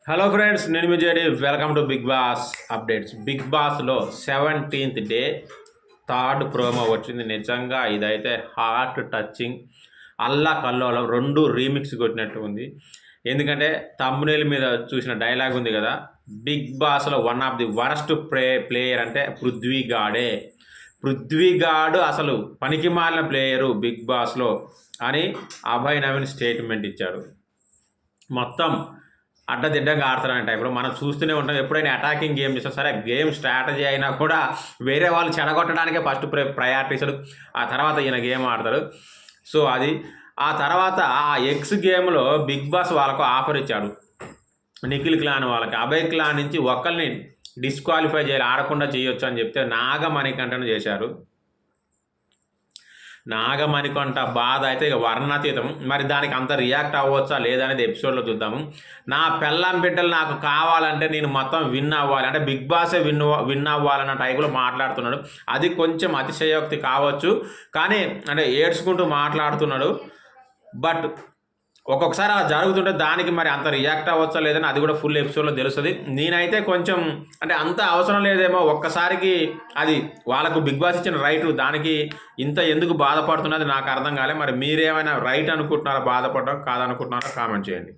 Hello friends, నేను మీ JD. Welcome to big boss updates. Big బాస్లో 17th డే థర్డ్ ప్రోమో వచ్చింది. నిజంగా ఇదైతే హార్ట్ టచింగ్, అల్లా కల్లోలం రెండు రీమిక్స్ కొట్టినట్టు ఉంది. ఎందుకంటే తమ్మునేల్ మీద చూసిన డైలాగ్ ఉంది కదా, బిగ్ బాస్లో one of the worst player అంటే పృథ్వీగాడే. పృథ్వీగాడు అసలు పనికి మాలిన ప్లేయరు బిగ్ బాస్లో అని అభయ్ నవీన్ స్టేట్మెంట్ ఇచ్చాడు. మొత్తం అడ్డదిడ్డంగా ఆడుతారనే టైంలో మనం చూస్తూనే ఉంటాం. ఎప్పుడైనా అటాకింగ్ గేమ్ చేసినా సరే, గేమ్ స్ట్రాటజీ అయినా కూడా వేరే వాళ్ళు చెడగొట్టడానికే ఫస్ట్ ప్రయారిటీ ఇస్తాడు. ఆ తర్వాత ఈయన గేమ్ ఆడతాడు. సో అది ఆ తర్వాత ఆ ఎక్స్ గేమ్లో బిగ్ బాస్ వాళ్ళకు ఆఫర్ ఇచ్చాడు. నిఖిల్ క్లాన్ వాళ్ళకి అభయ్ క్లాన్ నుంచి ఒకరిని డిస్క్వాలిఫై చేయాలి, ఆడకుండా చేయొచ్చు అని చెప్తే నాగమణికంఠను చేశారు. నాగమణికంఠ బాధ అయితే ఇక వర్ణాతీతం. మరి దానికి అంత రియాక్ట్ అవ్వచ్చా లేదనేది ఎపిసోడ్లో చూద్దాము. నా పెళ్ళాం బిడ్డలు నాకు కావాలంటే నేను మొత్తం విన్ అవ్వాలి, అంటే బిగ్ బాసే విన్ అవ్వాలన్న టైపులో మాట్లాడుతున్నాడు. అది కొంచెం అతిశయోక్తి కావచ్చు, కానీ అంటే ఏడ్చుకుంటూ మాట్లాడుతున్నాడు. బట్ ఒక్కొక్కసారి అలా జరుగుతుంటే దానికి మరి అంత రియాక్ట్ అవ్వచ్చా లేదని అది కూడా ఫుల్ ఎపిసోడ్లో తెలుస్తుంది. నేనైతే కొంచెం అంటే అంత అవసరం లేదేమో, ఒక్కసారికి అది వాళ్ళకు బిగ్ బాస్ ఇచ్చిన రైటు, దానికి ఇంత ఎందుకు బాధపడుతున్నది నాకు అర్థం కాలే. మరి మీరేమైనా రైట్ అనుకుంటున్నారా, బాధపడడం కాదనుకుంటున్నారా కామెంట్ చేయండి.